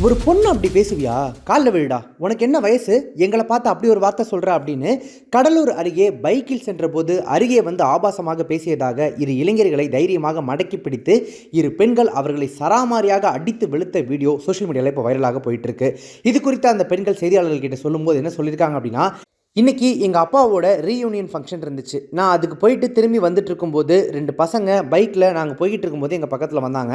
ஒரு பொண்ணு அப்படி பேசுவியா? காலில் விழுடா, உனக்கு என்ன வயசு, எங்களை பார்த்து அப்படி ஒரு வார்த்தை சொல்கிற அப்படின்னு கடலூர் அருகே பைக்கில் சென்றபோது அருகே வந்து ஆபாசமாக பேசியதாக இரு இளைஞர்களை தைரியமாக மடக்கி பிடித்து இரு பெண்கள் அவர்களை சராமாரியாக அடித்து வெளுத்த வீடியோ சோஷியல் மீடியாவில் இப்போ வைரலாக போயிட்டு இருக்கு. இது குறித்து அந்த பெண்கள் செய்தியாளர்கள்கிட்ட சொல்லும்போது என்ன சொல்லியிருக்காங்க அப்படின்னா, இன்றைக்கி எங்கள் அப்பாவோட ரீயூனியன் ஃபங்க்ஷன் இருந்துச்சு. நான் அதுக்கு போயிட்டு திரும்பி வந்துட்டு இருக்கும்போது 2 பசங்க பைக்கில் நாங்கள் போய்கிட்டு இருக்கும்போது எங்கள் பக்கத்தில் வந்தாங்க.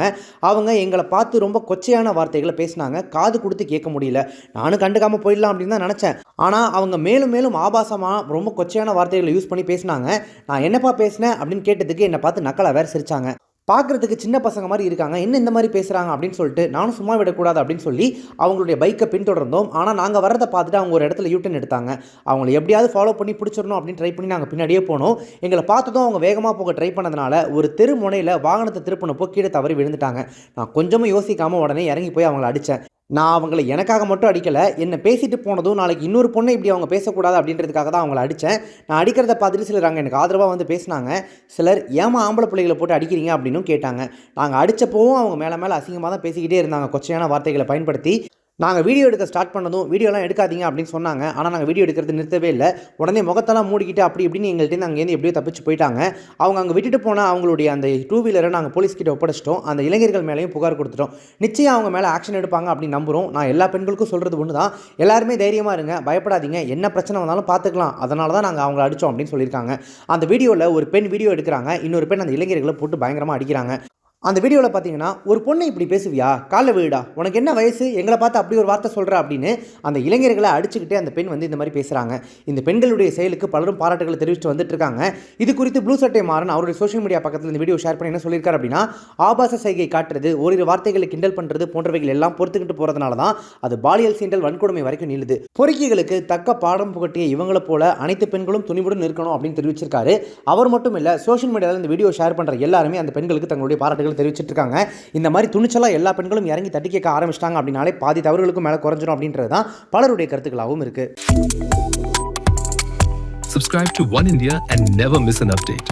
அவங்க எங்களை பார்த்து ரொம்ப கொச்சையான வார்த்தைகளை பேசினாங்க. காது கொடுத்து கேட்க முடியல. நானும் கண்டுக்காமல் போயிடலாம் அப்படின்னு தான் நினச்சேன். ஆனால் அவங்க மேலும் மேலும் ஆபாசமாக ரொம்ப கொச்சையான வார்த்தைகளை யூஸ் பண்ணி பேசினாங்க. நான் என்னப்பா பேசினேன் அப்படின்னு கேட்டதுக்கு என்னை பார்த்து நக்கலாக வேறு சிரித்தாங்க. பார்க்குறதுக்கு சின்ன பசங்க மாதிரி இருக்காங்க, என்ன இந்த மாதிரி பேசுகிறாங்க அப்படின்னு சொல்லிட்டு நானும் சும்மா விடக்கூடாது அப்படின்னு சொல்லி அவங்களுடைய பைக்கை பின்தொடர்ந்தோம். ஆனால் நாங்கள் வரதை பார்த்துட்டு அவங்க ஒரு இடத்துல யூட்டன் எடுத்தாங்க. அவங்களை எப்படியாவது ஃபாலோ பண்ணி பிடிச்சிடணும் அப்படின்னு ட்ரை பண்ணி நாங்கள் பின்னாடியே போனோம். எங்களை பார்த்ததும் அவங்க வேகமாக போக ட்ரை பண்ணதுனால ஒரு தெரு முனையில் வாகனத்தை திருப்பினப்போ கீழே தவறி விழுந்துட்டாங்க. நான் கொஞ்சமும் யோசிக்காமல் உடனே இறங்கி போய் அவங்கள அடித்தேன். நான் அவங்கள எனக்காக மட்டும் அடிக்கலை, என்னை பேசிட்டு போனதும் நாளைக்கு இன்னொரு பொண்ணை இப்படி அவங்க பேசக்கூடாது அப்படின்றதுக்காக தான் அவங்கள அடித்தேன். நான் அடிக்கிறத பார்த்துட்டு சிலர் அங்கே எனக்கு ஆதரவாக வந்து பேசினாங்க. சிலர் ஏமா ஆம்பளை பிள்ளைகளை போட்டு அடிக்கிறீங்க அப்படின்னும் கேட்டாங்க. நாங்கள் அடித்தப்போவும் அவங்க மேலே அசிங்கமாக தான் பேசிக்கிட்டே இருந்தாங்க, கொச்சையான வார்த்தைகளை பயன்படுத்தி. நாங்கள் வீடியோ எடுக்க ஸ்டார்ட் பண்ணதும் வீடியோலாம் எடுக்காதீங்க அப்படின்னு சொன்னாங்க. ஆனால் நாங்கள் வீடியோ எடுக்கிறது நிறுத்தவே இல்லை. உடனே முகத்தெல்லாம் மூடிக்கிட்டு அப்படி இப்படின்னு எங்கள்கிட்ட அங்கேருந்து எப்படியோ தப்பிச்சு போயிட்டாங்க. அவங்க அங்கே விட்டுட்டு போனால் அவங்களுடைய அந்த 2 வீலரை நாங்கள் போலீஸ்கிட்ட ஒப்படைச்சிட்டோம். அந்த இளைஞர்கள் மேலேயும் புகார் கொடுத்துட்டோம். நிச்சயம் அவங்க மேலே ஆக்ஷன் எடுப்பாங்க அப்படின்னு நம்புகிறோம். நான் எல்லா பெண்களுக்கும் சொல்கிறது ஒன்று தான், எல்லாருமே தைரியமாக இருங்க, பயப்படாதீங்க, என்ன பிரச்சனை வந்தாலும் பார்த்துக்கலாம், அதனால தான் நாங்கள் அவங்கள அடித்தோம் அப்படின்னு சொல்லியிருக்காங்க. அந்த வீடியோவில் ஒரு பெண் வீடியோ எடுக்கிறாங்க, இன்னொரு பெண் அந்த இளைஞர்களை போட்டு பயங்கரமாக அடிக்கிறாங்க. அந்த வீடியோவில் பார்த்தீங்கன்னா, ஒரு பொண்ணை இப்படி பேசுவியா? காலில் விழுடா, உனக்கு என்ன வயசு, எங்களை பார்த்து அப்படி ஒரு வார்த்தை சொல்கிற அப்படின்னு அந்த இளைஞர்களை அடிச்சுக்கிட்டே அந்த பெண் வந்து இந்த மாதிரி பேசுகிறாங்க. இந்த பெண்களுடைய செயலுக்கு பலரும் பாராட்டுகளை தெரிவித்து வந்துட்டு இருக்காங்க. இது குறித்து ப்ளூ சட்டை மாறன் அவருடைய சோஷியல் மீடியா பக்கத்தில் இந்த வீடியோ ஷேர் பண்ணி என்ன சொல்லியிருக்காரு அப்படின்னா, ஆபாச சைகை காட்டுறது, ஓரிரு வார்த்தைகளை கிண்டல் பண்ணுறது போன்றவைகள் எல்லாம் பொறுத்துக்கிட்டு போகிறதுனால தான் அது பாலியல் சீண்டல் வன்கொடுமை வரைக்கும் நீளுது. பொறுக்கிகளுக்கு தக்க பாடம் புகட்டிய இவங்களை போல அனைத்து பெண்களும் துணிவுடன் இருக்கணும் அப்படின்னு தெரிவிச்சிருக்காரு. அவர் மட்டும் இல்லை, சோஷியல் மீடியாவில் இந்த வீடியோ ஷேர் பண்ணுற எல்லாருமே அந்த பெண்களுக்கு தங்களுடைய பாராட்டுகள் தெரிவிச்சிட்டு இருக்காங்க. இந்த மாதிரி துணிச்சலா எல்லா பெண்களும் இறங்கி தட்டி கேட்க ஆரம்பிச்சிட்டாங்க அப்படின்னாலே பாதி தவறுகளுக்கும் மேலே குறைஞ்சிடும் அப்படின்றது தான் பலருடைய கருத்துக்களாகவும் இருக்கு. Subscribe to One India and never miss an update.